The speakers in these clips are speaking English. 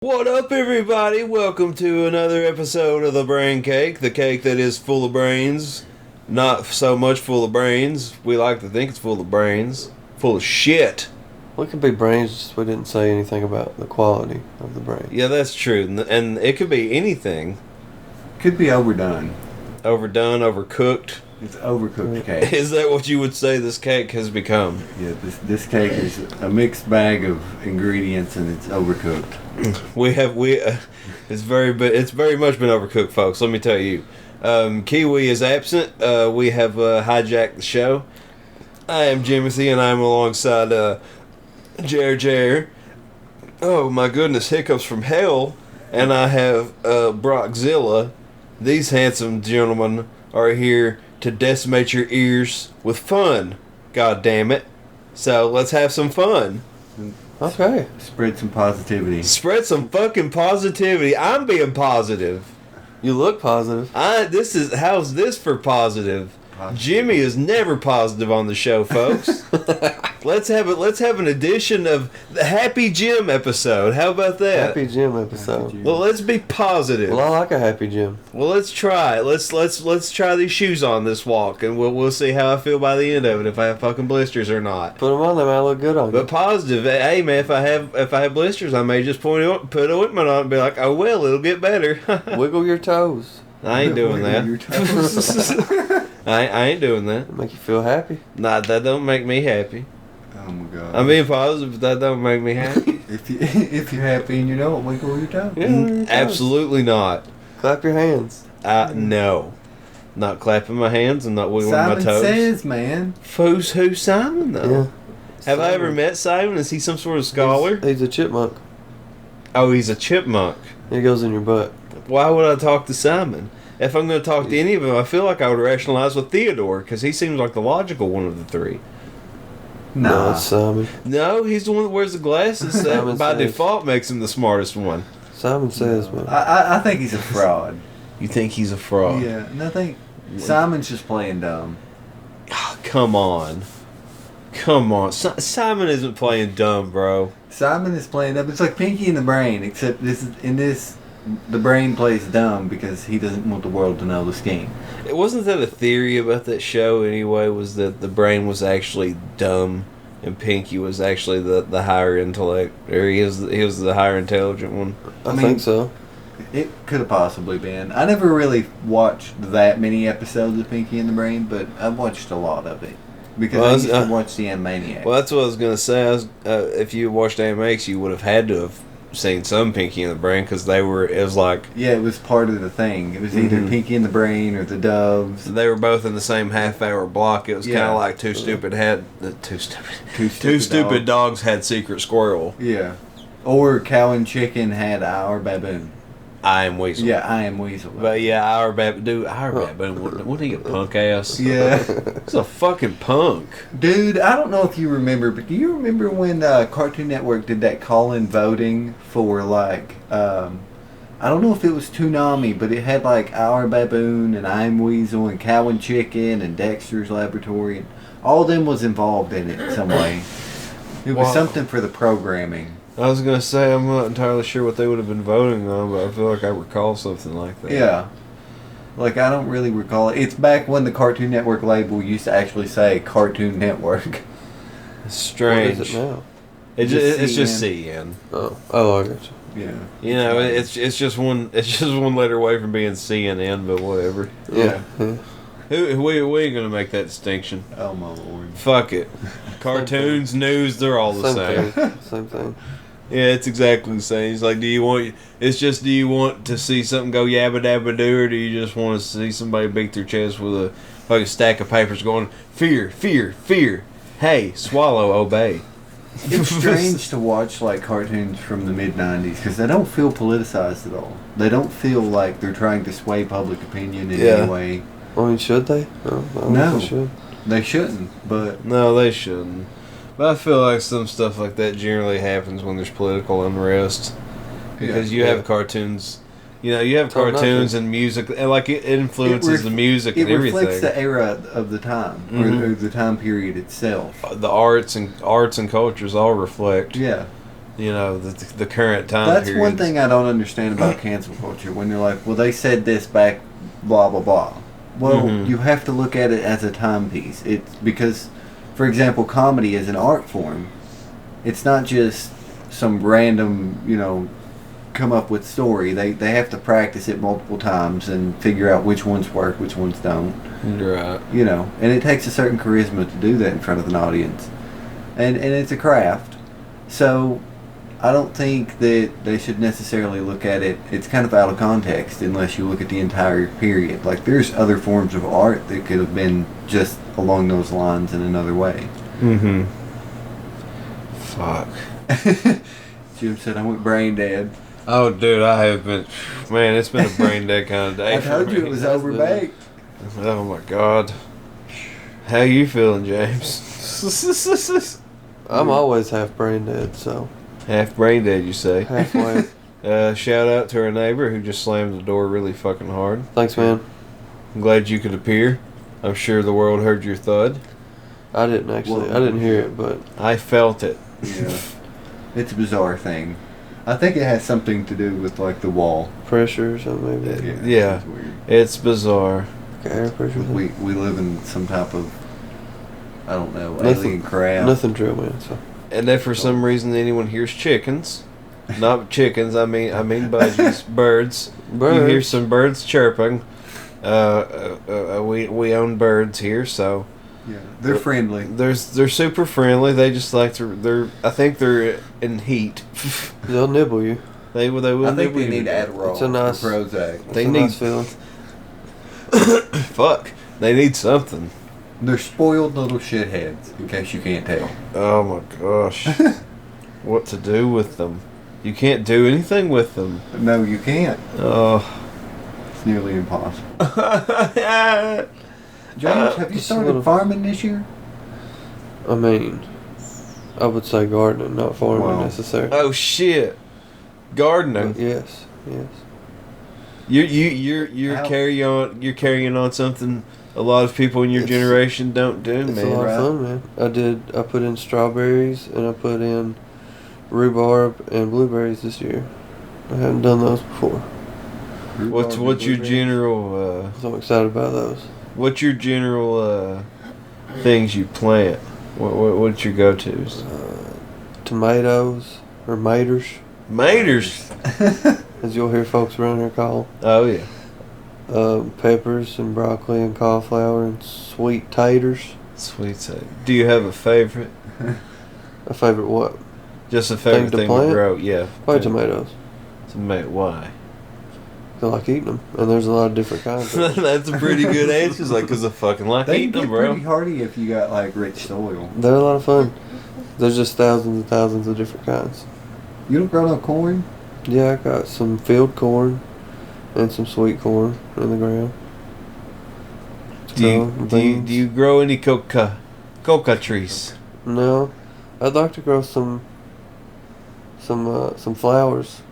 What up, everybody? Welcome to another episode of the Brain Cake, the cake that is full of brains. Not so much full of brains. We like to think it's full of brains. Full of shit. Well, it could be brains, just we didn't say anything about the quality of the brain. Yeah, that's true. And it could be anything. Could be overdone. Overdone, overcooked. It's overcooked cake. Is that what you would say this cake has become? Yeah, this cake is a mixed bag of ingredients and it's overcooked. It's very much been overcooked, folks. Let me tell you. Kiwi is absent. We have hijacked the show. I am Jimothy, and I'm alongside Jer. Oh my goodness, hiccups from hell. And I have Brockzilla. These handsome gentlemen are here to decimate your ears with fun. God damn it. So let's have some fun. Okay. Spread some positivity. Spread some fucking positivity. I'm being positive. You look positive. How's this for positive? Jimmy is never positive on the show, folks. Let's have an edition of the Happy Jim episode. How about that? Happy Jim episode. Well, let's be positive. Well, I like a Happy Jim. Well, let's try it. Let's try these shoes on this walk, and we'll see how I feel by the end of it. If I have fucking blisters or not. Put them on, they might look good on you. But positive. Hey man, if I have blisters, I may just put ointment on it and be like, oh well, it'll get better. Wiggle your toes. I ain't doing that. Your toes. I ain't doing that. It'll make you feel happy. Nah, that don't make me happy. Oh my god. I'm being positive, but that don't make me happy. if you're happy and you know it, wiggle your toes. Yeah, wiggle your toes. Absolutely not. Clap your hands. No. Not clapping my hands and not wiggling Simon my toes. says, man. Who's Simon, though? Yeah. Have I ever met Simon? Is he some sort of scholar? He's a chipmunk. Oh, he's a chipmunk. He goes in your butt. Why would I talk to Simon? If I'm going to talk to any of them, I feel like I would rationalize with Theodore, because he seems like the logical one of the three. No, Nah. it's Simon. No, he's the one that wears the glasses. That Simon by says. default makes him the smartest one. Simon says, man. I think he's a fraud. You think he's a fraud? Yeah, and I think Simon's just playing dumb. Oh, come on. Come on. Simon isn't playing dumb, bro. Simon is playing dumb. It's like Pinky and the Brain, except the brain plays dumb because he doesn't want the world to know the scheme. It wasn't that a theory about that show anyway, was that the brain was actually dumb and Pinky was actually the higher intellect, or he was the higher intelligent one? I think so. It could have possibly been. I never really watched that many episodes of Pinky and the Brain, but I've watched a lot of it. Because I used to watch the Animaniacs. Well, that's what I was going to say. If you watched Animaniacs, you would have had to have seen some Pinky and the Brain, because it was like... Yeah, it was part of the thing. It was either Pinky and the Brain or the Doves. They were both in the same half-hour block. It was kind of like two stupid dogs had secret squirrel. Yeah. Or Cow and Chicken had Our Baboon. I am Weasel. Yeah, I Am Weasel. But yeah, our baboon, wouldn't he a punk ass? Yeah. He's a fucking punk. Dude, I don't know if you remember, but do you remember when Cartoon Network did that call-in voting for, like, I don't know if it was Toonami, but it had, like, Our Baboon and I'm Weasel and Cow and Chicken and Dexter's Laboratory. And all of them was involved in it in some way. It was something for the programming. I was going to say, I'm not entirely sure what they would have been voting on, but I feel like I recall something like that. Yeah. Like, I don't really recall it. It's back when the Cartoon Network label used to actually say Cartoon Network. It's strange. What is it now? It's just CN. Oh, I got you. Yeah. You know, it's just one letter away from being CNN, but whatever. Yeah. We ain't gonna make that distinction. Oh my lord. Fuck it. Cartoons, news, they're all the same. Same thing. Yeah, it's exactly the same. It's like, do you want to see something go yabba dabba doo, or do you just want to see somebody beat their chest with a fucking stack of papers going, fear, fear, fear. Hey, swallow, obey. It's strange to watch like cartoons from the mid-90s because they don't feel politicized at all. They don't feel like they're trying to sway public opinion in any way. I mean, should they? No. They should. They shouldn't, but... No, they shouldn't. But I feel like some stuff like that generally happens when there's political unrest. Because you have cartoons... You know, you have cartoons and music, and like it influences the music and everything. It reflects the era of the time, or the time period itself. The arts and cultures all reflect. Yeah. the current time That's periods. one thing I don't understand about cancel culture. When they're like, well, they said this back, blah, blah, blah. Well, Mhm. you have to look at it as a timepiece. It's because, for example, comedy is an art form. It's not just some random, come up with story. They have to practice it multiple times and figure out which ones work, which ones don't. Right. And it takes a certain charisma to do that in front of an audience. And it's a craft. So I don't think that they should necessarily look at it. It's kind of out of context unless you look at the entire period. Like, there's other forms of art that could have been just along those lines in another way. Mm-hmm. Fuck. Jim said I went brain dead. Oh, dude, I have been... Man, it's been a brain dead kind of day I told for you me. it was overbaked. Oh, my God. How you feeling, James? I'm always half brain dead, so Half brain dead, you say? halfway. Shout out to our neighbor who just slammed the door really fucking hard. Thanks, man. I'm glad you could appear. I'm sure the world heard your thud. I didn't actually. Well, I didn't hear it, but I felt it. Yeah. It's a bizarre thing. I think it has something to do with, like, the wall. pressure or something maybe. Yeah. It's weird. It's bizarre. Like air pressure. We live in some type of, I don't know, Nothing- alien craft. Nothing true, man. So And if for some reason anyone hears chickens, not chickens, I mean budgies, birds. You hear some birds chirping. We own birds here, so Yeah, they're friendly. they're super friendly. They just like to. I think they're in heat. they'll nibble you. They will. I think nibble they you need to death. Adderall It's a nice- or Prozac. They It's a need- nice feeling. Fuck. They need something. They're spoiled little shitheads, in case you can't tell. Oh my gosh. What to do with them? You can't do anything with them. No, you can't. Oh. It's nearly impossible. James, have you just a started little- farming this year? I mean, I would say gardening, not farming Wow. necessarily. Oh shit. Gardening. But yes, yes. You're How- carrying on something a lot of people in your It's- generation don't do, It's a man. lot Right. of fun, man. I put in strawberries and I put in rhubarb and blueberries this year. I haven't done those before, What's your general so I'm excited about those. what's your general things you plant? What's your go-tos? Tomatoes or maters, Maters. as you'll hear folks around here call. Oh yeah. Peppers and broccoli and cauliflower and sweet taters. Sweet side. Do you have a favorite? A favorite what? Just a favorite to thing to plant? grow? Yeah. Probably tomatoes. Tomato. Why? I like eating them, and there's a lot of different kinds. Of them. That's a pretty good answer. It's like, cause I fucking like They eating get them, bro. pretty hardy if you got, like, rich soil. They're a lot of fun. There's just thousands and thousands of different kinds. You don't grow no corn? Yeah, I got some field corn and some sweet corn in the ground. Do you grow any coca trees? No, I'd like to grow some flowers.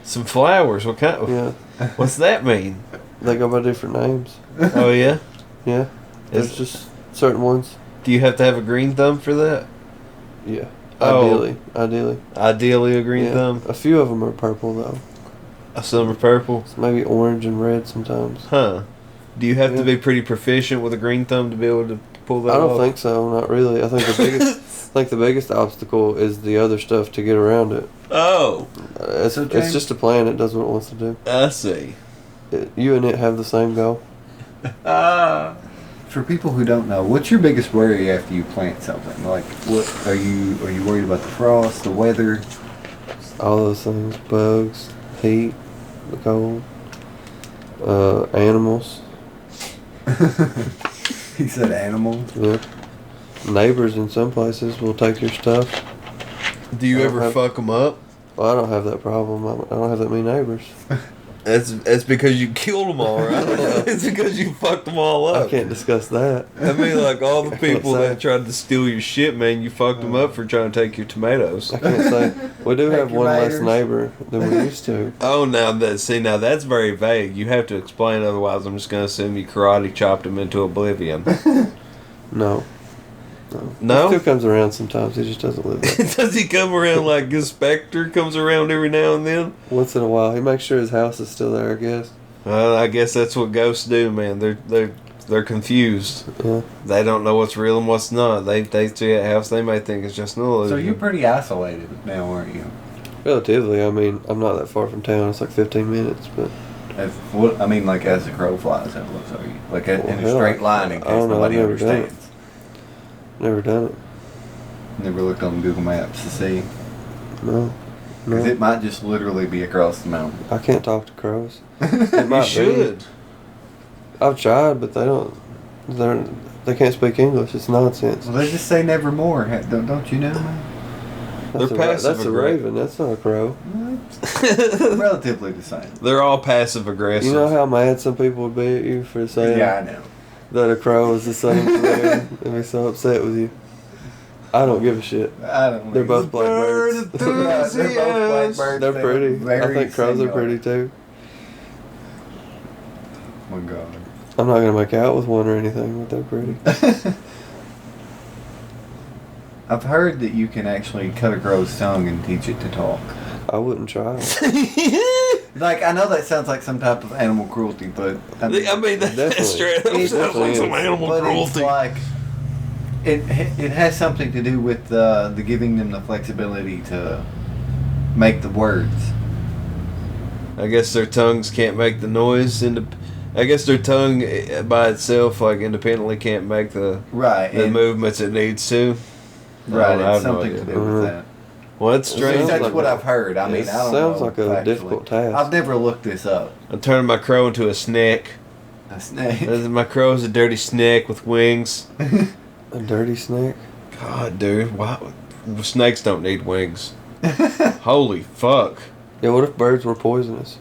Some flowers. What kind? Yeah, What's that mean? they go by different names. Oh yeah. Yeah, there's Is- just certain ones. Do you have to have a green thumb for that? Yeah, Oh. ideally. Ideally, a green Yeah. thumb. A few of them are purple though. Some are purple. It's maybe orange and red sometimes. Huh. Do you have to Yeah. be pretty proficient with a green thumb to be able to pull that I don't off? think so. Not really. I think the biggest obstacle is the other stuff to get around it. Oh, It's So, James- just a plant. It does what it wants to do. I see. You and it have the same goal. For people who don't know, what's your biggest worry after you plant something? Like, what are you worried about? The frost, the weather? All those things: bugs, heat, the cold, animals. He said animals. Yeah. Neighbors in some places will take your stuff. Do you I don't ever have- fuck them up? Well, I don't have that problem. I don't have that many neighbors. That's because you killed them all, right? It's because you fucked them all up. I can't discuss that. I mean, like all the I can't people say. that tried to steal your shit, man, you fucked them up for trying to take your tomatoes. I can't say. We do Take have your one less maters. neighbor than we used to. Oh, now that's very vague. You have to explain, otherwise I'm just gonna assume you karate chopped him into oblivion. No. No? He still comes around sometimes. He just doesn't live there. Does he come around like his specter comes around every now and then? Once in a while. He makes sure his house is still there, I guess. Well, I guess that's what ghosts do, man. They're confused. Yeah. They don't know what's real and what's not. They see a house, they may think it's just an illusion. So you're pretty isolated now, aren't you? Relatively. I mean, I'm not that far from town. It's like 15 minutes, but... As the crow flies, how close are you? Like in a hell, straight line, in I case don't know, nobody I've never done it. understands. Never done it. Never looked on Google Maps to see. No. Because it might just literally be across the mountain. I can't talk to crows. It might You should. be. I've tried, but they can't speak English. It's nonsense. Well, they just say nevermore. Don't you know, man? They're passive That's a aggressive. raven. That's not a crow. Relatively the same. They're all passive aggressive. You know how mad some people would be at you for saying Yeah, I know. that a crow is the same as a raven and be so upset with you? I don't give a shit. I don't. They're both blackbirds. They're both blackbirds. They're pretty. I very think crows are similar. pretty too. Oh my god. I'm not gonna make out with one or anything, but they're pretty. I've heard that you can actually cut a crow's tongue and teach it to talk. I wouldn't try. Like, I know that sounds like some type of animal cruelty, but I mean, that Definitely. straight up It sounds like some definitely is. animal but it's cruelty. like it has something to do with the giving them the flexibility to make the words. I guess their tongues can't make the noise. I guess their tongue by itself, like independently, can't make the Right. and- movements it needs to. Right. I It's have no something to idea. do with that. Well, that's At strange. least that's like what a- I've heard. I mean, it I don't know. sounds like a factually. difficult task. I've never looked this up. I'm turning my crow into a snake. A snake. My crow's a dirty snake with wings. A dirty snake? God, dude, why? Snakes don't need wings. Holy fuck. Yeah, what if birds were poisonous?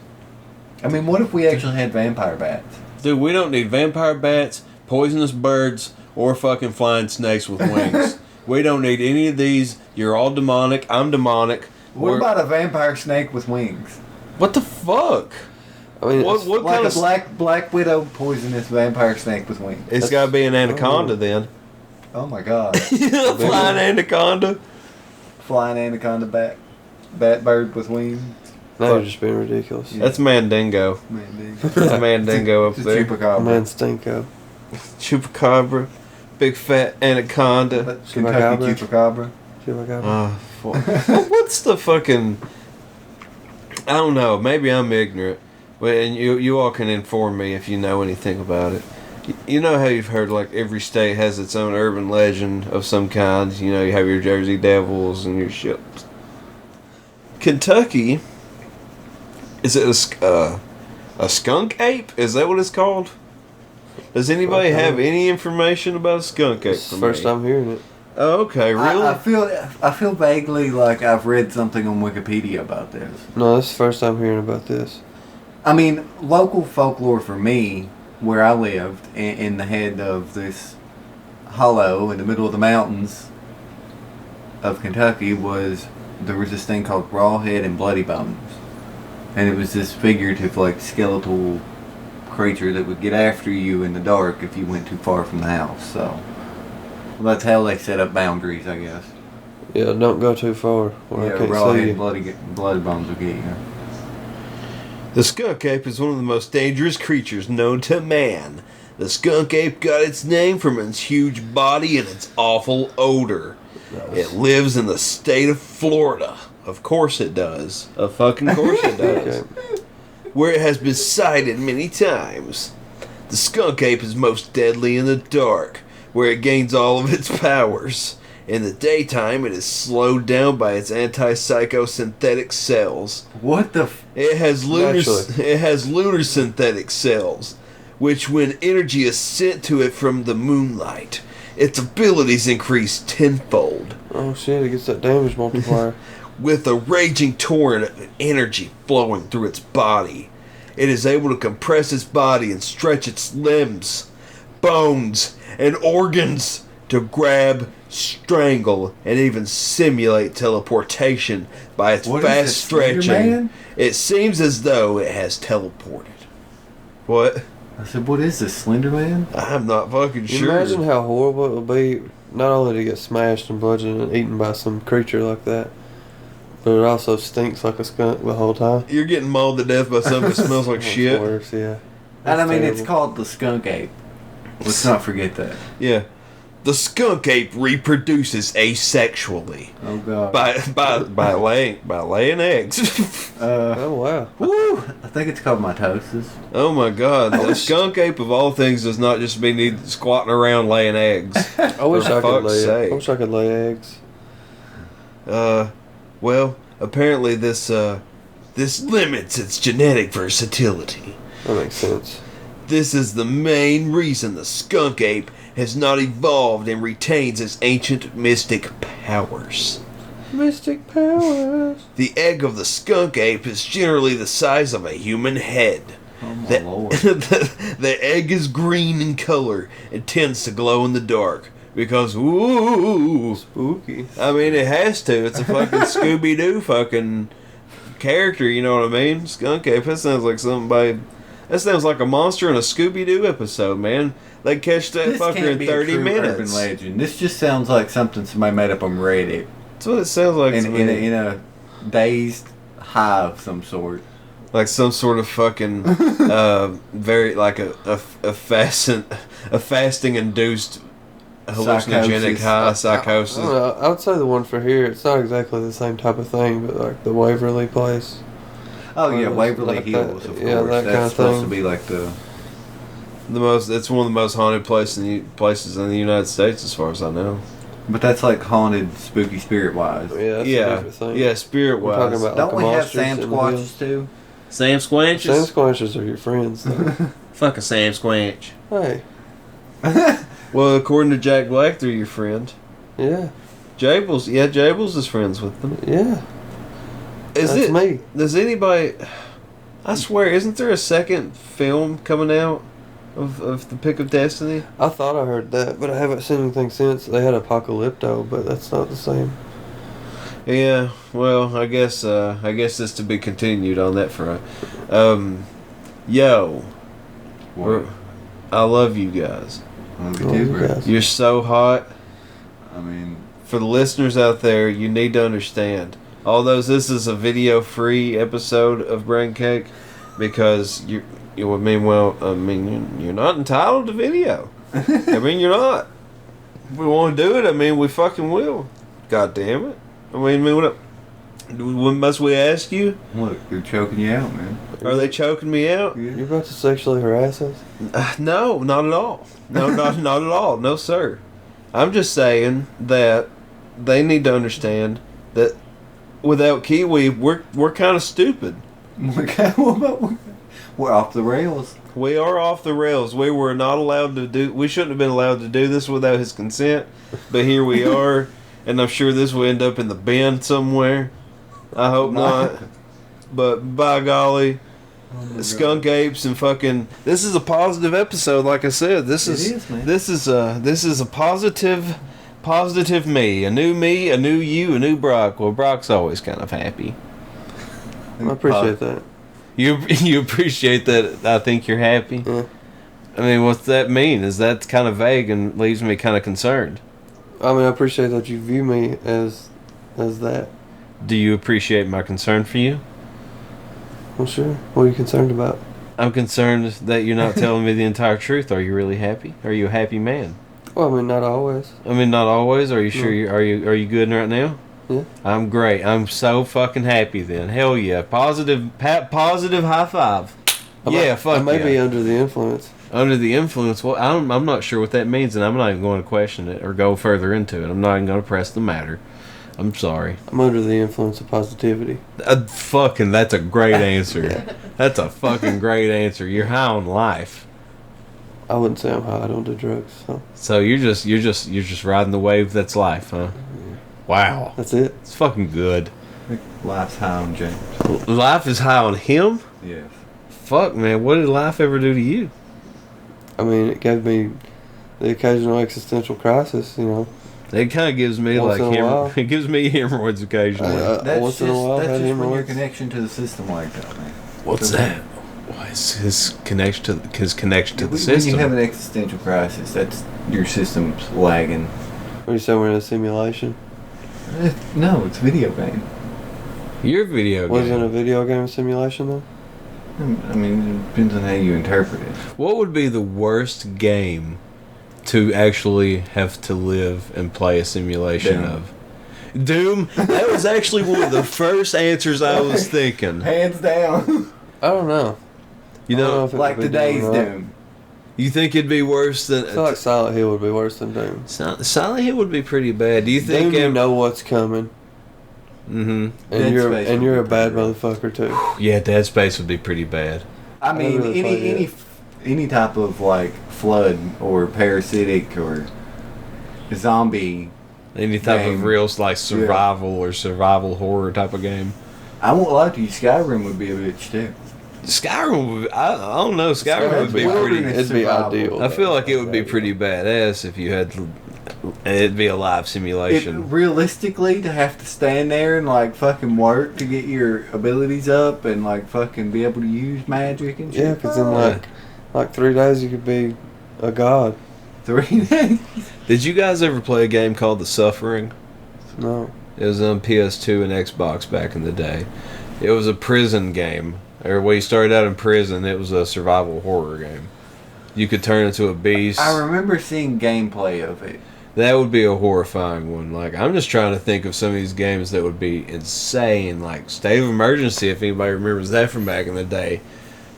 I mean, what if we actually had vampire bats? Dude, we don't need vampire bats, poisonous birds, or fucking flying snakes with wings. We don't need any of these. You're all demonic. I'm demonic. What about a vampire snake with wings? What the fuck? I mean, What Like kind a of... black widow poisonous vampire snake with wings. It's got to be an anaconda then. Oh my god. Flying anaconda. Flying anaconda bat bird with wings. now you're just being ridiculous. Yeah. That's Mandingo. Man, That's Mandingo up it's a there. chupacabra. Man, stinko. Chupacabra. Big fat anaconda. But Kentucky chupacabra. What's the fucking... I don't know. Maybe I'm ignorant. But and you all can inform me if you know anything about it. You know how you've heard like every state has its own urban legend of some kind. You know, you have your Jersey Devils and your shit. Kentucky, is it a skunk-ape? Is that what it's called? Does anybody have any information about a skunk-ape? It's the first time hearing it. Oh, okay, really? I feel vaguely like I've read something on Wikipedia about this. No, this is the first time hearing about this. I mean, local folklore for me, where I lived, in the head of this hollow in the middle of the mountains of Kentucky, there was this thing called Rawhead and Bloody Bones. And it was this figurative, like, skeletal creature that would get after you in the dark if you went too far from the house. So, well, that's how they set up boundaries, I guess. Yeah, don't go too far where I Yeah, can't see Rawhead you. and Bloody Bones will get you. The skunk-ape is one of the most dangerous creatures known to man. The skunk-ape got its name from its huge body and its awful odor. It lives in the state of Florida. Of course it does. Of fucking course it does. Okay. Where it has been sighted many times. The skunk-ape is most deadly in the dark, where it gains all of its powers. In the daytime, it is slowed down by its anti-psychosynthetic cells. What the It has lunar Naturally. synthetic cells, which when energy is sent to it from the moonlight, its abilities increase tenfold. Oh shit, it gets that damage multiplier. With a raging torrent of energy flowing through its body, it is able to compress its body and stretch its limbs, bones, and organs to grab, strangle, and even simulate teleportation by its What is fast it, Slender stretching. Man? It seems as though it has teleported. What? I said, what is this, Slender Man? I'm not fucking You sure. imagine how horrible it would be not only did it get smashed and bludgeoned and eaten by some creature like that, but it also stinks like a skunk the whole time. You're getting mauled to death by something that smells like It's shit. worse, yeah. And I mean, it's terrible. called the Skunk-Ape. Let's not forget that. Yeah. The skunk-ape reproduces asexually Oh god. by laying eggs. Oh, wow. Woo! I think it's called mitosis. Oh my god. The skunk-ape of all things does not just mean squatting around laying eggs. I wish For I could fuck's lay. sake. I wish I could lay eggs. Well, apparently this limits its genetic versatility. That makes sense. This is the main reason the skunk-ape has not evolved and retains its ancient mystic powers. Mystic powers. The egg of the skunk-ape is generally the size of a human head. Oh my The, lord. the egg is green in color and tends to glow in the dark. Because, ooh, Spooky. I mean, it has to. It's a fucking Scooby-Doo fucking character, you know what I mean? Skunk-Ape, that sounds like that sounds like a monster in a Scooby-Doo episode, man. They catch that This fucker can't in be 30 a true urban minutes. legend. This just sounds like something somebody made up on Reddit. That's what it sounds like to me. In a dazed hive of some sort. Like some sort of fucking, very, like a fasting-induced hallucinogenic Psychosis. high I psychosis. don't know. I would say the one for here, it's not exactly the same type of thing, but like the Waverly place. Oh yeah, Waverly Like Hills, that- of yeah, course. that That's kind of supposed thing. to be like the... It's one of the most haunted places in the United States, as far as I know. But that's like haunted, spooky spirit-wise. Yeah, that's a Yeah, different thing. yeah, spirit We're talking wise. about Don't like we a have monsters Sam in the Squatches hills. too? Sam Squanches? Sam Squanches are your friends, though. Fuck a Sam Squanch. Hey, Well, according to Jack Black, they're your friend. yeah, Jables is friends with them. yeah. Is That's it? me. Does anybody? I swear, isn't there a second film coming out of the Pick of Destiny? I thought I heard that, but I haven't seen anything since. They had Apocalypto, but that's not the same. Yeah. Well, I guess it's to be continued on that front. Yo, I love you guys. Love Oh, you too, bro. yes. You're so hot. I mean, For the listeners out there, you need to understand. Although this is a video-free episode of Brain Cake, because you're not entitled to video. I mean, you're not. If we want to do it, I mean, we fucking will. God damn it. I mean, what must we ask you? look, they're choking you out, man. Are they choking me out? You're about to sexually harass us? No, not at all. No, not at all. No, sir. I'm just saying that they need to understand that without Kiwi, we're kind of stupid. We're off the rails. We are off the rails. We were not allowed to do. We shouldn't have been allowed to do this without his consent. But here we are, and I'm sure this will end up in the bin somewhere. I hope not. But by golly, skunk-apes and fucking. This is a positive episode. Like I said, this is man. this is a positive me, a new you, a new Brock. Well, Brock's always kind of happy. I appreciate that. You appreciate that. I think you're happy. Yeah. I mean, what's that mean? Is that kind of vague and leaves me kind of concerned? I mean, I appreciate that you view me as that. Do you appreciate my concern for you? Well, sure. What are you concerned about? I'm concerned that you're not telling me the entire truth. Are you really happy? Are you a happy man? Well, I mean, not always. I mean, not always. Are you sure? Are you good right now? Yeah. I'm great. I'm so fucking happy then. Hell yeah. Positive high five. Fuck I may yeah. be under the influence. Under the influence. Well, I'm not sure what that means, and I'm not even going to question it or go further into it. I'm not even going to press the matter. I'm sorry. I'm under the influence of positivity. That's a great answer. Yeah. That's a fucking great answer. You're high on life. I wouldn't say I'm high. I don't do drugs. So you're just riding the wave that's life, huh? Wow. That's it. It's fucking good. Life's high on James. Life is high on him? Yes. Fuck, man. What did life ever do to you? I mean, it gave me the occasional existential crisis, you know. It kind of gives me Once in a while. it gives me hemorrhoids occasionally. That's Once just, in a while, that's had just when your hemorrhoids. connection to the system like that, man. What's that? Why is his connection to the When system? you have an existential crisis, that's your system's lagging. Are you saying we're in a simulation? No, it's a video game. Your video game. Wasn't a video game a simulation though? I mean, it depends on how you interpret it. What would be the worst game to actually have to live and play a simulation Doom. of? Doom? That was actually one of the first answers I was thinking. Hands down. I don't know. You I don't know, if it Like would be today's Doom. or not. Doom. you think it'd be worse than... I feel like Silent Hill would be worse than Doom. Silent Hill would be pretty bad. Do you think... Doom, you know what's coming, Mm-hmm. and Dead you're Space and would you're be a bad pretty motherfucker too. Yeah, Dead Space would be pretty bad. I mean, really played any type of like flood or parasitic or zombie. Any type Game. of real like survival or survival horror type of game. I won't lie to you, Skyrim would be a bitch too. Skyrim would be, I don't know, Skyrim would be Wilderness pretty... It'd be survival. ideal. I feel like it would be pretty badass if you had... It'd be a live simulation. Realistically, to have to stand there and like fucking work to get your abilities up and like fucking be able to use magic and shit. Yeah, because in like 3 days you could be a god. 3 days. Did you guys ever play a game called The Suffering? No. It was on PS2 and Xbox back in the day. It was a prison game. Or when you started out in prison, it was a survival horror game. You could turn into a beast. I remember seeing gameplay of it. That would be a horrifying one. Like, I'm just trying to think of some of these games that would be insane. Like State of Emergency, if anybody remembers that from back in the day.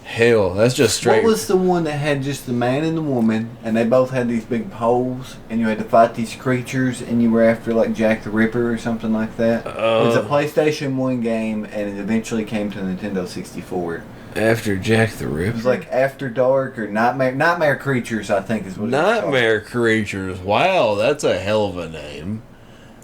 Hell, that's just straight. What was the one that had just the man and the woman, and they both had these big poles, and you had to fight these creatures, and you were after like Jack the Ripper or something like that? It was a PlayStation 1 game, and it eventually came to Nintendo 64. After Jack the It Ripper? was like After Dark or Nightmare Creatures, I think is what it was called. Nightmare Creatures. Wow, that's a hell of a name.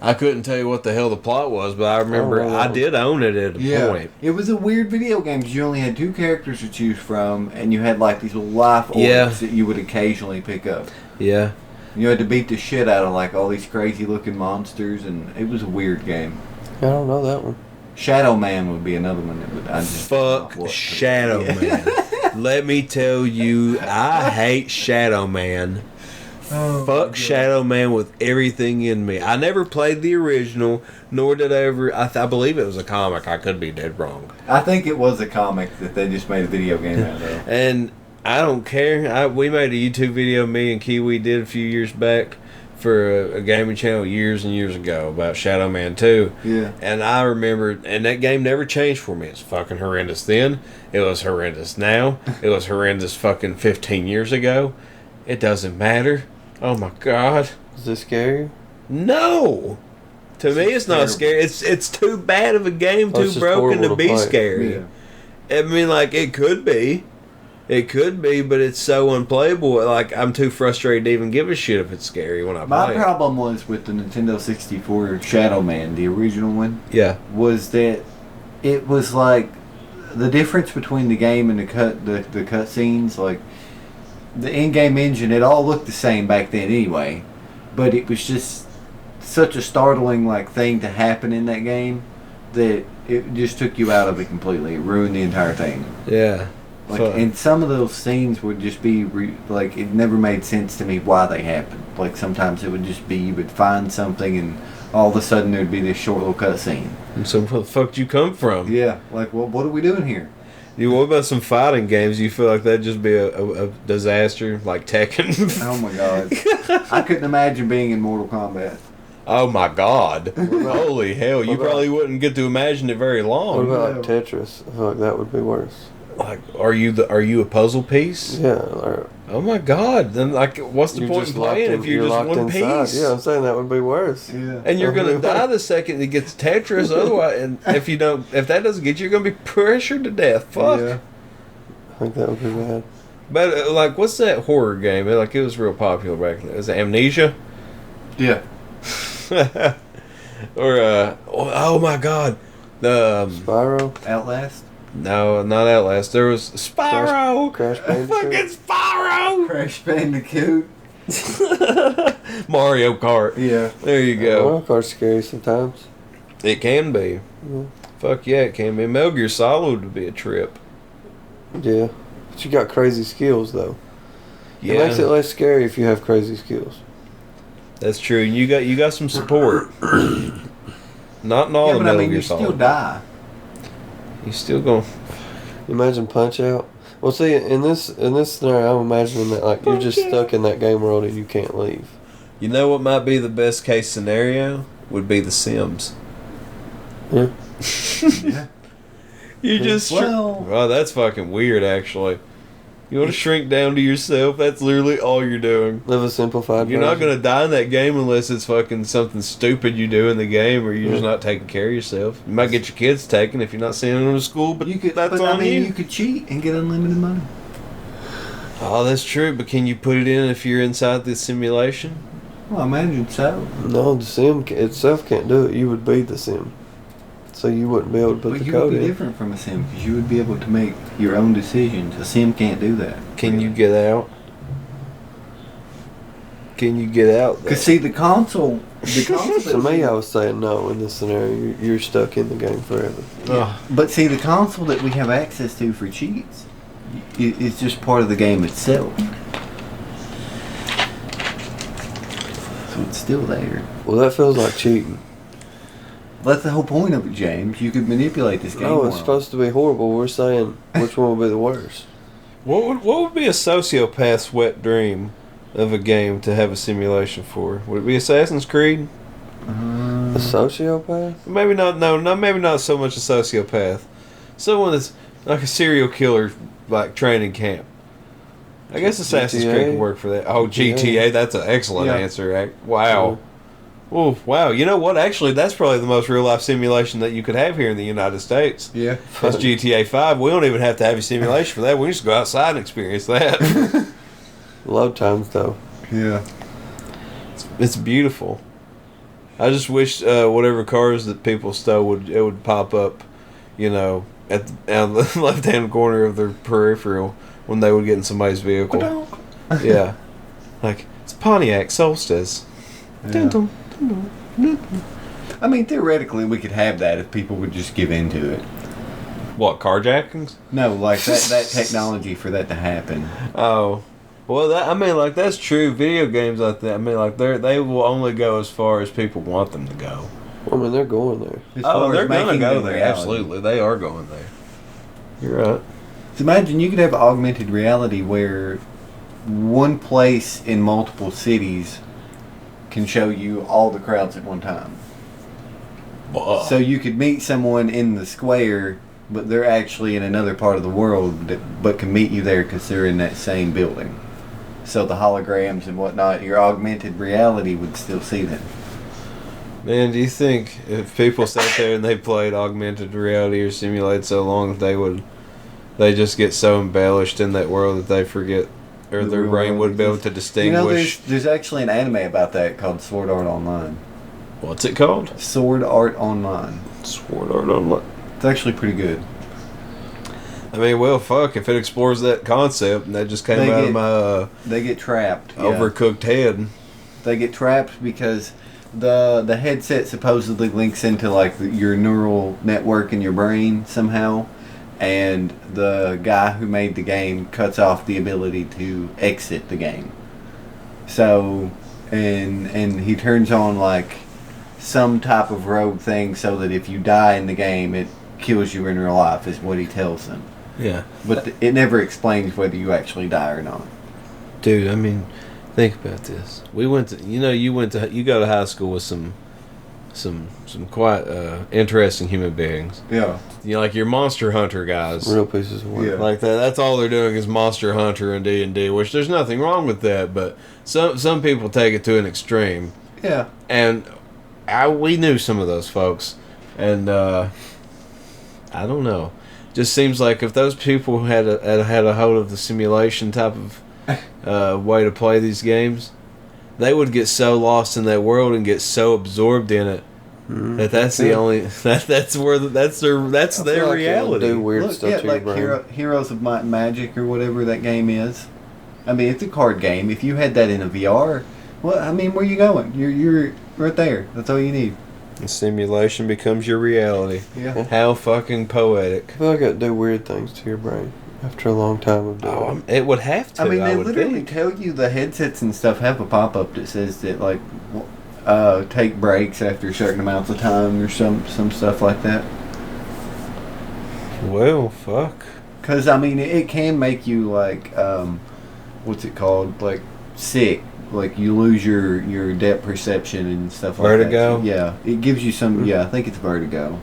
I couldn't tell you what the hell the plot was, but I remember Oh, wow. I did own it at a point. It was a weird video game because you only had 2 characters to choose from, and you had like these little life orbs Yeah. that you would occasionally pick up. Yeah. You had to beat the shit out of like all these crazy looking monsters, and it was a weird game. I don't know that one. Shadow Man would be another one that would. I just Fuck what- Shadow Yeah. Man. Let me tell you, I hate Shadow Man. Oh, Fuck my Shadow Man with everything in me. I never played the original, nor did I ever. I believe it was a comic. I could be dead wrong. I think it was a comic that they just made a video game out of. And I don't care. We made a YouTube video, me and Kiwi did a few years back for a gaming channel years and years ago about Shadow Man 2. Yeah. And I remember, and that game never changed for me. It's fucking horrendous then. It was horrendous now. It was horrendous fucking 15 years ago. It doesn't matter. Oh my god. Does this scare you? No! To me, it's not terrible. scary. It's too bad of a game, Oh, it's too just broken to horrible to be play. scary. Yeah. I mean, like, it could be. It could be, but it's so unplayable. Like, I'm too frustrated to even give a shit if it's scary when I My play it. problem was with the Nintendo 64 Shadow Man, the original one, Yeah. was that it was like the difference between the game and the cut scenes, like the in-game engine, it all looked the same back then anyway, but it was just such a startling like thing to happen in that game that it just took you out of it completely. It ruined the entire thing. Yeah. Like, So- and some of those scenes would just be like it never made sense to me why they happened. Like sometimes it would just be you would find something and all of a sudden there'd be this short little cut scene. And so where the fuck did you come from? Yeah, like well, what are we doing here? What about some fighting games? You feel like that'd just be a disaster, like Tekken? Oh my god, I couldn't imagine being in Mortal Kombat. Oh my god. about- Holy hell. You what about- probably wouldn't get to imagine it very What long. about no. Tetris? I feel like that would be worse. Like, are you a puzzle piece? Yeah, or Oh my god. Then, like, what's the you're point just in playing if you're just locked one inside. piece? Yeah, I'm saying that would be worse. Yeah, And you're gonna die the second it gets Tetris. Otherwise, and if that doesn't get you, you're gonna be pressured to death. Fuck. Yeah. I think that would be bad. But like, what's that horror game? Like, it was real popular back then. Is it Amnesia? Yeah. Or oh my god, the Spyro, Outlast. no, not Outlast. There was Spyro. Crash Fucking Bandicoot. Spyro. Crash Bandicoot. Mario Kart. Yeah. There you go. Mario Kart's scary sometimes. It can be. Yeah. Fuck yeah, it can be. Metal Gear Solid would be a trip. Yeah, but you got crazy skills though. Yeah. It makes it less scary if you have crazy skills. That's true. You got some support. Not in all the but Metal I mean, Gear you still Solid. die. You still going. Imagine Punch Out. Well, see, in this scenario, I'm imagining that like you're just stuck in that game world and you can't leave. You know what might be the best case scenario? Would be The Sims. Yeah. Yeah. You just Well- oh, that's fucking weird. Actually, you want to shrink down to yourself. That's literally all you're doing. Live a simplified. You're not version. gonna die in that game unless it's fucking something stupid you do in the game, or you're just not taking care of yourself. You might get your kids taken if you're not sending them to school, but You could, that's but on I mean, you. you could cheat and get unlimited money. Oh, that's true. But can you put it in if you're inside the simulation? Well, I imagine so. No, the sim itself can't do it. You would be the sim, so you wouldn't be able to put But the you would code be in. different from a sim because you would be able to make your own decisions. A sim can't do that. Can you get out? Can you get out? though? Because see, the console. To me, I was saying no in this scenario. You're stuck in the game forever. Ugh. But see, the console that we have access to for cheats is just part of the game itself. So it's still there. Well, that feels like cheating. That's the whole point of it, James. You could manipulate this game. No, it's world. supposed to be horrible. We're saying which one would be the worst. What would be a sociopath's wet dream of a game to have a simulation for? Would it be Assassin's Creed? A sociopath? Maybe not. No, maybe not so much a sociopath. Someone that's like a serial killer, like training camp. I guess Assassin's GTA? Creed could work for that. Oh, GTA. That's an excellent Yeah. answer. Wow. Oh, wow. You know what? Actually, that's probably the most real life simulation that you could have here in the United States. Yeah. That's GTA 5. We don't even have to have a simulation for that. We can just go outside and experience that. Load times, though. Yeah. It's beautiful. I just wish whatever cars that people stole would pop up, you know, at the left hand corner of their peripheral when they would get in somebody's vehicle. Yeah, like it's Pontiac Solstice. Yeah. I mean, theoretically, we could have that if people would just give in to it. What, carjackings? No, like that technology for that to happen. Oh, well, I mean, like that's true. Video games like that. I mean, like they will only go as far as people want them to go. I mean, they're going there. As Oh, far as they're gonna making go them there. reality. Absolutely, they are going there. You're right. So imagine you could have augmented reality where one place in multiple cities can show you all the crowds at one time. So you could meet someone in the square, but they're actually in another part of the world, but can meet you there because they're in that same building. So the holograms and whatnot, your augmented reality would still see them. Man, do you think if people sat there and they played augmented reality or simulated so long that they just get so embellished in that world that they forget, or The their real brain world wouldn't be able to exists. You know, distinguish? there's actually an anime about that called Sword Art Online. What's it called? Sword Art Online. Sword Art Online. It's actually pretty good. I mean, well, fuck, if it explores that concept, and that just came They out get- of my They get trapped. yeah. overcooked head. They get trapped because the headset supposedly links into like your neural network in your brain somehow, and the guy who made the game cuts off the ability to exit the game. So, and he turns on like some type of rogue thing so that if you die in the game, it kills you in real life. Is what he tells them. Yeah. But it never explains whether you actually die or not. Dude, I mean, think about this. We went to, you go to high school with some quite interesting human beings. Yeah. You know, like your Monster Hunter guys. Real pieces of work. Yeah. Like that. That's all they're doing is Monster Hunter and D&D, which there's nothing wrong with that, but some people take it to an extreme. Yeah. And we knew some of those folks, and I don't know. Just seems like if those people had a hold of the simulation type of way to play these games, they would get so lost in that world and get so absorbed in it that's the only that's their Like reality. do weird Look, stuff yeah, to your like brain. Heroes of Might and Magic or whatever that game is. I mean, it's a card game. If you had that in a VR, well, I mean, where you going? You're right there. That's all you need. The simulation becomes your reality. Yeah. How fucking poetic. I feel like it do weird things to your brain after a long time of doing it. It would have to. I mean, they would literally think. tell you the headsets and stuff have a pop-up that says that, like, take breaks after certain amounts of time or some stuff like that. Well, fuck. Because, I mean, it can make you, like, what's it called? Like, sick. Like, you lose your depth perception and stuff like Vertigo? that. Yeah. It gives you some, I think it's vertigo.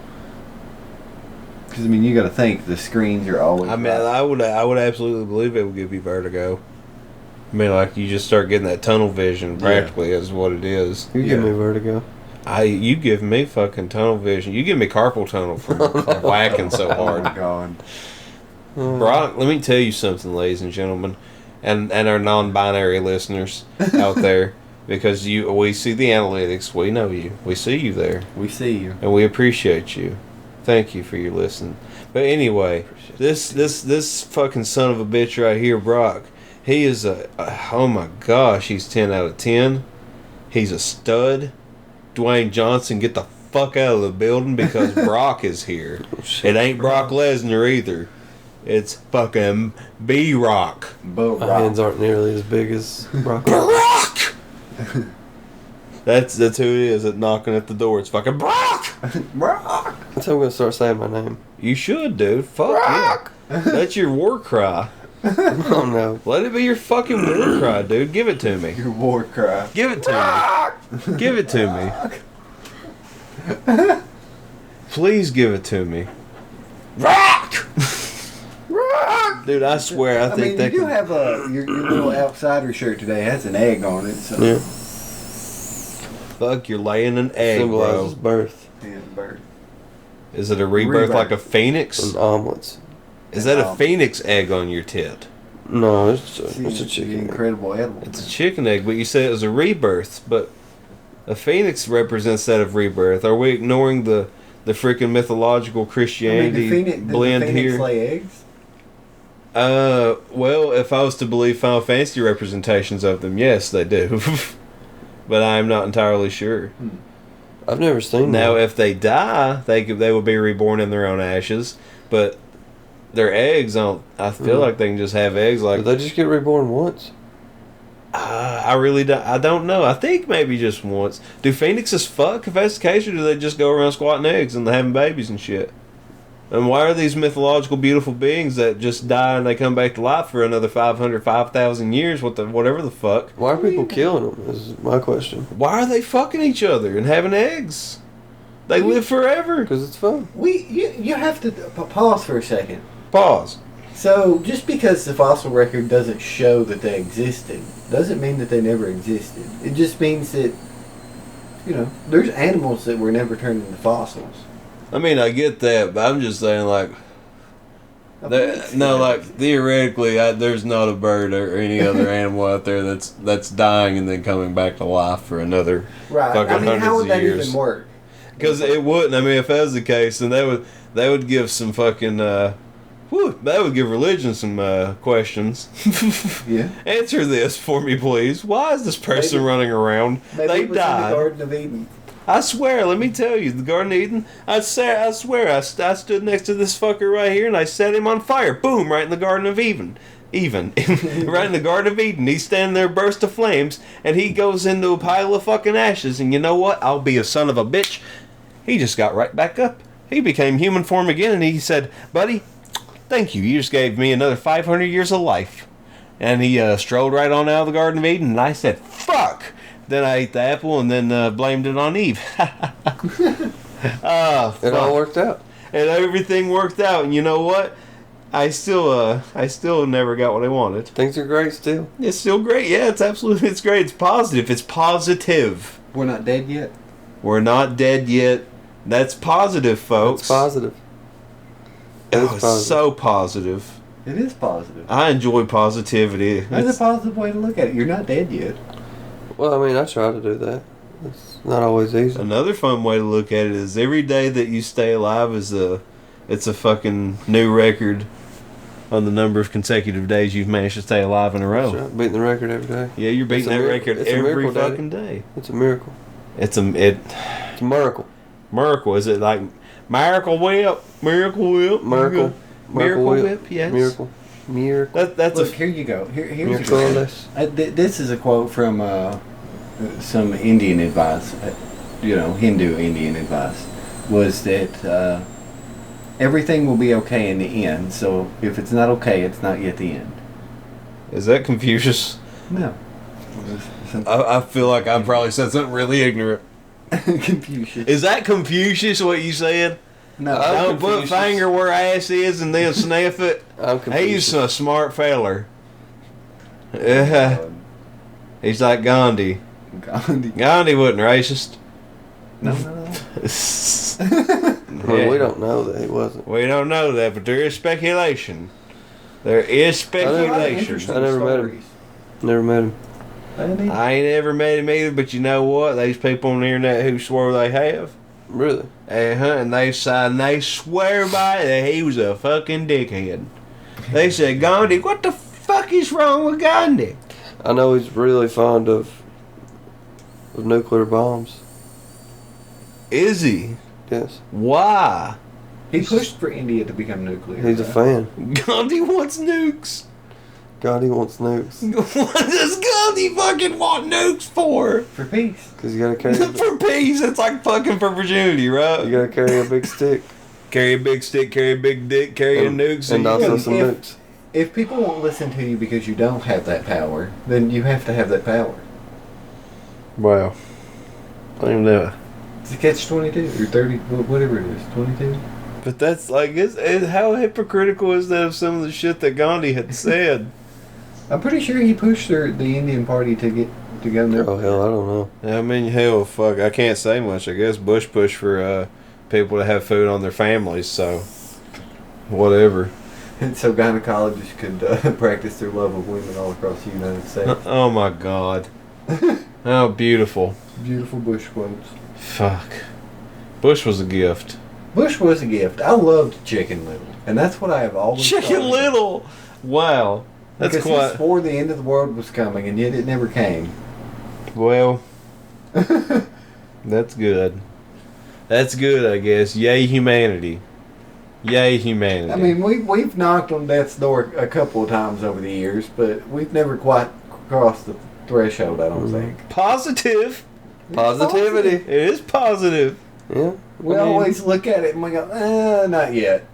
Because, I mean, you got to think, the screens are always... I mean, I would absolutely believe it would give you vertigo. I mean, like, you just start getting that tunnel vision, practically, is what it is. You give me vertigo. You give me fucking tunnel vision. You give me carpal tunnel from whacking so Oh, hard. my God. Brock, let me tell you something, ladies and gentlemen, and our non-binary listeners out there, because we see the analytics, we know you, we see you there, We see you. and we appreciate you. Thank you for your listening. But anyway, this fucking son of a bitch right here, Brock, he is oh my gosh, he's 10 out of 10. He's a stud. Dwayne Johnson, get the fuck out of the building because Brock is here. It ain't Brock Lesnar either. It's fucking B-Rock. But My hands aren't nearly as big as Brock. Brock! That's who it is that knocking at the door. It's fucking Brock! Brock! So I'm going to start saying my name. You should, dude. Fuck Brock! Yeah. That's your war cry. Oh, no. Let it be your fucking war cry, dude. Give it to me. Your war cry. Give it to me. Give it to me. Please give it to me. Rock! Rock! Dude, I swear, I think you do have your little outsider shirt today has an egg on it. So. Yeah. Fuck, you're laying an egg, Symbolizes bro. birth Yeah, bird. Is it a rebirth like a phoenix? and omelets. Is that a phoenix egg on your tit? No, it's a The chicken. incredible edible. It's a chicken egg, but you said it was a rebirth. But a phoenix represents that of rebirth. Are we ignoring the freaking mythological Christianity blend the phoenix here? lay eggs? Well, if I was to believe Final Fantasy representations of them, yes, they do. But I am not entirely sure. I've never seen Now, that. if they die, they would be reborn in their own ashes. But their eggs, I feel like they can just have eggs like... Did they just get reborn once? I really don't. I don't know. I think maybe just once. Do phoenixes fuck if that's the case, or do they just go around squatting eggs and having babies and shit? And why are these mythological, beautiful beings that just die and they come back to life for another 5,000 years? Whatever the fuck. Why are people killing them? Is my question. Why are they fucking each other and having eggs? They live forever. Because it's fun. You have to pause for a second. Pause. So, just because the fossil record doesn't show that they existed, doesn't mean that they never existed. It just means that, there's animals that were never turned into fossils. I mean, I get that, but I'm just saying, like, theoretically, there's not a bird or any other animal out there that's dying and then coming back to life for another fucking hundreds how would of that years. even work? Because it wouldn't. I mean, if that was the case, then they would give some fucking that would give religion some questions. Yeah. Answer this for me, please. Why is this person running around? Maybe They it was in the died. Garden of Eden. I swear, let me tell you, the Garden of Eden, I swear, I stood next to this fucker right here and I set him on fire. Boom, right in the Garden of Eden. Right in the Garden of Eden. He's standing there, burst of flames, and he goes into a pile of fucking ashes. And you know what? I'll be a son of a bitch. He just got right back up. He became human form again, and he said, buddy, thank you. You just gave me another 500 years of life. And he strolled right on out of the Garden of Eden, and I said, fuck! Then I ate the apple and then blamed it on Eve. Oh, It all worked out. And everything worked out. And you know what? I still never got what I wanted. Things are great still. It's still great. Yeah, it's great. It's positive. It's positive. We're not dead yet. We're not dead yet. That's positive, folks. It's positive. It's so positive. It is positive. I enjoy positivity. That's a positive way to look at it. You're not dead yet. Well, I mean, I try to do that. It's not always easy. Another fun way to look at it is every day that you stay alive it's a fucking new record on the number of consecutive days you've managed to stay alive in a row. That's right. Beating the record every day. Yeah, you're beating that record It's a every miracle, Daddy. fucking day. It's a miracle. It's a It's a miracle. Miracle. Is it like Miracle Whip? Miracle Whip? Miracle. Miracle Whip, yes. Miracle. That's Look, here you go. Here's Miraculous. this is a quote from some Indian advice. Hindu Indian advice was that everything will be okay in the end. So if it's not okay, it's not yet the end. Is that Confucius? No. I feel like I probably said something really ignorant. Confucius. Is that Confucius what you said? No. Don't put finger where ass is and then sniff it. I'm He's confused. a smart feller. Yeah. He's like Ghandi. Ghandi. Ghandi wasn't racist. No. Well, we don't know that he wasn't. We don't know that, but there is speculation. There is speculation. I never met him. Never met him. I ain't ever met him either, but you know what? These people on the internet who swear they have. Really? And they swear by it that he was a fucking dickhead. They said, Ghandi, what the fuck is wrong with Ghandi? I know he's really fond of nuclear bombs. Is he? Yes. Why? He pushed for India to become nuclear. He's a fan. Ghandi wants nukes. Ghandi wants nukes. What does Ghandi fucking want nukes for? For peace. Because you gotta carry. For peace. It's like fucking for virginity, right? You gotta carry a big stick. Carry a big stick, carry a big dick, carry a nuke. And also some if- nukes. If people won't listen to you because you don't have that power, then you have to have that power. Wow. I don't even know. It's a catch-22 or 30, whatever it is, 22. But that's like, how hypocritical is that of some of the shit that Gandhi had said? I'm pretty sure he pushed the Indian party to go nuclear. Oh hell, I don't know. I mean, hell, fuck, I can't say much. I guess Bush pushed for people to have food on their families, so whatever. And so gynecologists could practice their love of women all across the United States. Oh my God. How beautiful. Beautiful Bush quotes. Fuck. Bush was a gift. Bush was a gift. I loved Chicken Little, and that's what I have always Chicken thought. Little! Wow. That's Because he quite... swore the end of the world was coming, and yet it never came. Well, that's good. That's good, I guess. Yay, humanity. Yay, humanity. I mean, we've knocked on death's door a couple of times over the years, but we've never quite crossed the threshold, I don't think. Positive. Positivity. It is positive. Yeah. We I mean- always look at it and we go, not yet.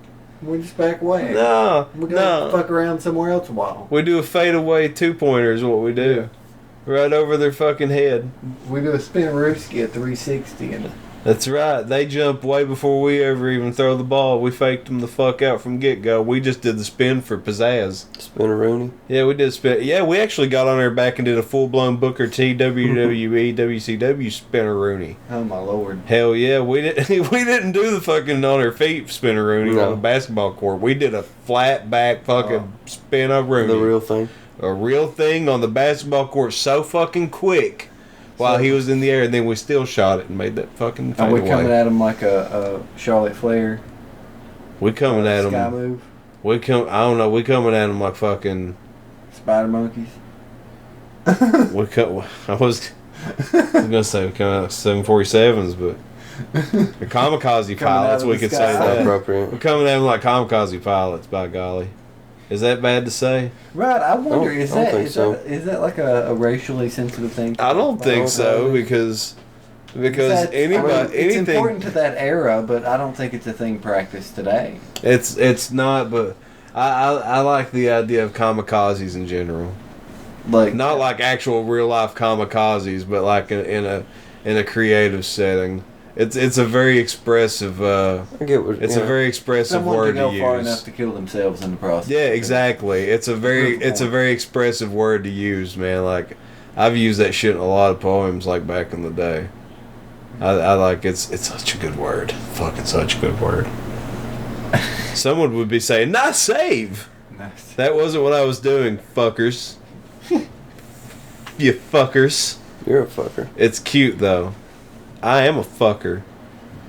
We just back away. No, We're going to no. fuck around somewhere else a while. We do a fadeaway two-pointer is what we do. Right over their fucking head. We do a spin-a-rooski at 360. And That's right. They jump way before we ever even throw the ball. We faked them the fuck out from get-go. We just did the spin for pizzazz. Spin a Rooney. Yeah, we did spin. Yeah, we actually got on their back and did a full-blown Booker T, WWE, WCW spinner-rooney. oh, my Lord. Hell yeah, we didn't. We didn't do the fucking on our feet spinner-rooney No. on the basketball court. We did a flat-back fucking spin-a-rooney. The real thing. A real thing on the basketball court so fucking quick while he was in the air, and then we still shot it and made that fucking Are we fadeaway. coming at him like a Charlotte Flair? We coming at Sky him. move? I don't know. We coming at him like fucking. Spider monkeys? I was gonna say we coming out 747s, but the kamikaze pilots. out of We the could sky. say that. Appropriate. We're coming at him like kamikaze pilots. By golly, is that bad to say? Right, I wonder, I is don't that think is so. that is that like a racially sensitive thing? I don't think so know. because That's- anybody it's anything. important to that era, but I don't think it's a thing practiced today. It's not, but I like the idea of kamikazes in general. Like Not like actual real life kamikazes, but like in a creative setting. It's a very expressive. I get what. It's a very expressive someone word to go to far use. enough to kill themselves in the process. Yeah, exactly. It's a very expressive word to use, man. Like I've used that shit in a lot of poems, like back in the day. I like it's such a good word. Fucking such a good word. Someone would be saying, "Not save." Nice. That wasn't what I was doing, fuckers. You fuckers. You're a fucker. It's cute though. I am a fucker.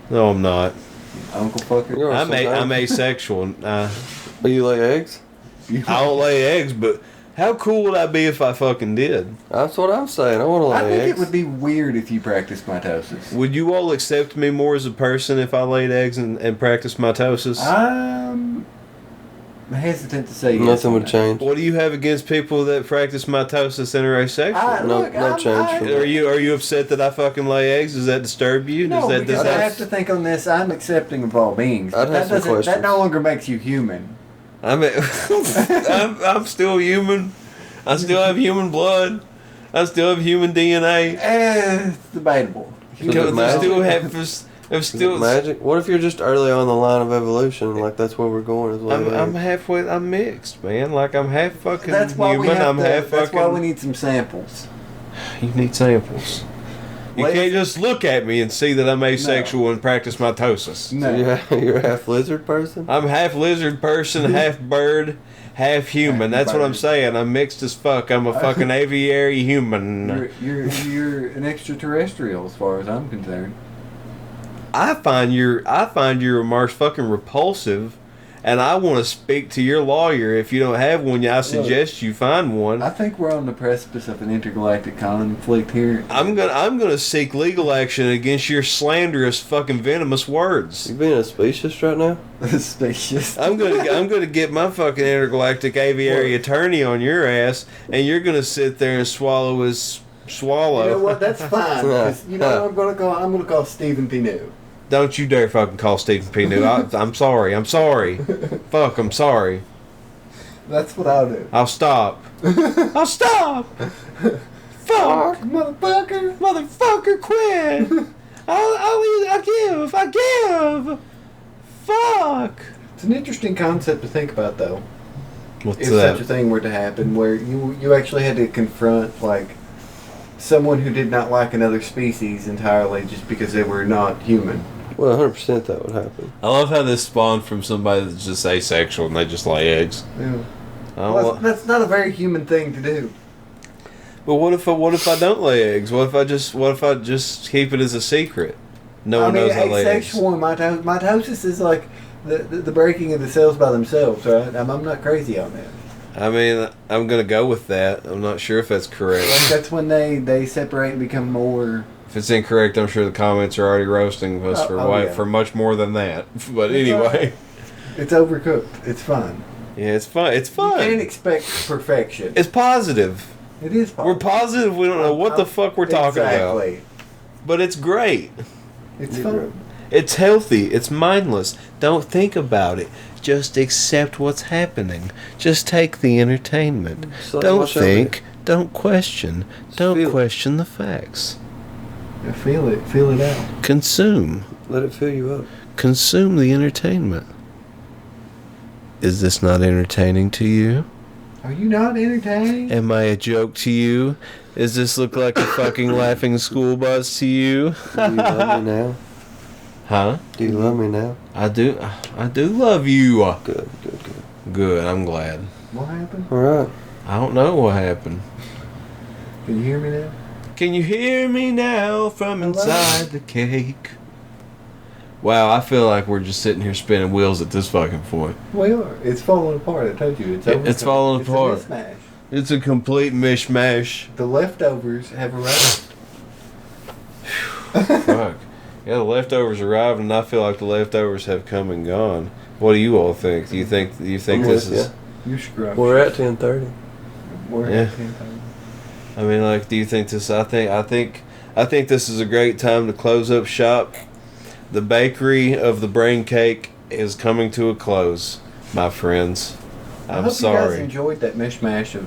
No, I'm not. Uncle fucker. You're I'm sometimes. asexual. Oh, you lay eggs? I don't lay eggs, but How cool would I be if I fucking did? That's what I'm saying. I want to lay I think eggs. it would be weird if you practiced mitosis. Would you all accept me more as a person if I laid eggs and practiced mitosis? I'm hesitant to say yes. Nothing would change. What do you have against people that practice mitosis and are asexual? No change for me. Are you upset that I fucking lay eggs? Does that disturb you? No, does because I have to think on this. I'm accepting of all beings. I'd have some questions. That no longer makes you human. I'm still human. I still have human blood. I still have human DNA. It's debatable. Is it magic? I'm still Magic? What if you're just early on the line of evolution? Like, that's where we're going. Is I'm halfway. I'm mixed, man. Like, I'm half fucking That's why human. we have I'm half fucking. That's why we need some samples. You need samples. You can't just look at me and see that I'm asexual and practice mitosis. No. So you're a half lizard person? I'm half lizard person, half bird, half human. Half That's what I'm bird. saying. I'm mixed as fuck. I'm a fucking aviary human. You're an extraterrestrial as far as I'm concerned. I find your remarks fucking repulsive, and I want to speak to your lawyer. If you don't have one, I suggest you find one. I think we're on the precipice of an intergalactic conflict here. I'm gonna seek legal action against your slanderous fucking venomous words. You being a specious right now? Spacious. I'm gonna get my fucking intergalactic aviary attorney on your ass, and you're gonna sit there and swallow his swallow. You know what? That's fine. 'Cause you know what I'm gonna call Stephen Pinu. Don't you dare fucking call Stephen P. New. I'm sorry. I'm sorry. Fuck, I'm sorry. That's what I'll do. I'll stop. I'll stop. Fuck. Motherfucker. Motherfucker, quit. I give. Fuck. It's an interesting concept to think about, though. What's If that? such a thing were to happen, where you actually had to confront, like, someone who did not like another species entirely just because they were not human. Well, 100% that would happen. I love how this spawned from somebody that's just asexual and they just lay eggs. Yeah. I don't Well, that's not a very human thing to do. But what if I don't lay eggs? What if I just keep it as a secret? No one knows I lay eggs. Asexual and mitosis is like the breaking of the cells by themselves, right? I'm not crazy on that. I mean, I'm gonna go with that. I'm not sure if that's correct. Like that's when they separate and become more. If it's incorrect, I'm sure the comments are already roasting us for much more than that. But anyway, It's overcooked. It's fun. yeah, it's fun. It's fun. You can't expect perfection. It's positive. It is fun. We're positive. We don't know what the fuck we're talking about. Exactly. But it's great. It's fun. It's healthy. It's mindless. Don't think about it. Just accept what's happening. Just take the entertainment. Just let it Don't wash over think. Don't question. feel Don't it. question the facts. Yeah, feel it. Feel it out. Consume. Let it fill you up. Consume the entertainment. Is this not entertaining to you? Are you not entertained? Am I a joke to you? Does this look like a fucking laughing school bus to you? Do you love me now? Huh? Do you love me now? I do love you. Good. Good, I'm glad. What happened? All right. I don't know what happened. Can you hear me now? Can you hear me now from inside the cake? Wow, I feel like we're just sitting here spinning wheels at this fucking point. We are. It's falling apart. I told you. It's falling apart. It's a mismatch. It's a complete mishmash. The leftovers have arrived. Fuck. Yeah, the leftovers arrived, and I feel like the leftovers have come and gone. What do you all think? Do you think I'm this with is? ya. You're scrubbed. We're at 10:30. We're Yeah. at 10:30. I mean, like, do you think this? I think this is a great time to close up shop. The bakery of the brain cake is coming to a close, my friends. I I'm hope you guys sorry. enjoyed that mishmash of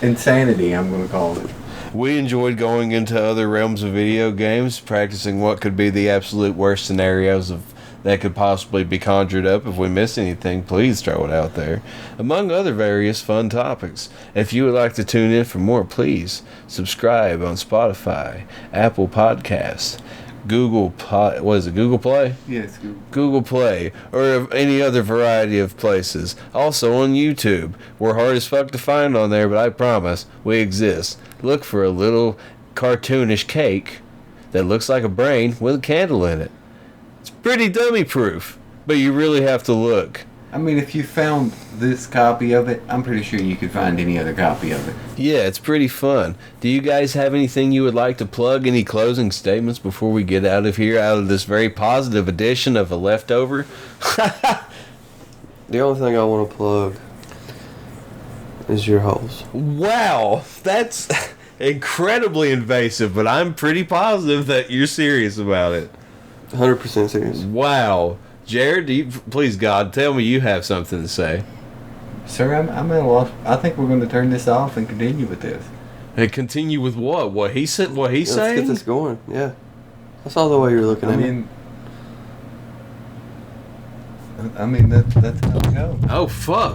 insanity, I'm going to call it. We enjoyed going into other realms of video games, practicing what could be the absolute worst scenarios of that could possibly be conjured up. If we miss anything, please throw it out there. Among other various fun topics. If you would like to tune in for more, please subscribe on Spotify, Apple Podcasts, Google Play? Yes, Google. Google Play, or any other variety of places. Also on YouTube. We're hard as fuck to find on there, but I promise we exist. Look for a little cartoonish cake that looks like a brain with a candle in it. It's pretty dummy proof, but you really have to look. I mean, if you found this copy of it, I'm pretty sure you could find any other copy of it. Yeah, it's pretty fun. Do you guys have anything you would like to plug? Any closing statements before we get out of here, out of this very positive edition of A Leftover? The only thing I want to plug is your holes. Wow, that's incredibly invasive, but I'm pretty positive that you're serious about it. 100% serious. Wow. Jared, please God, tell me you have something to say. Sir, I'm at a loss. I think we're going to turn this off and continue with this. And continue with what? What he said? What he's saying? Let's get this going. Yeah. I saw the way you were looking at me. I mean, that's how it goes. Oh fuck!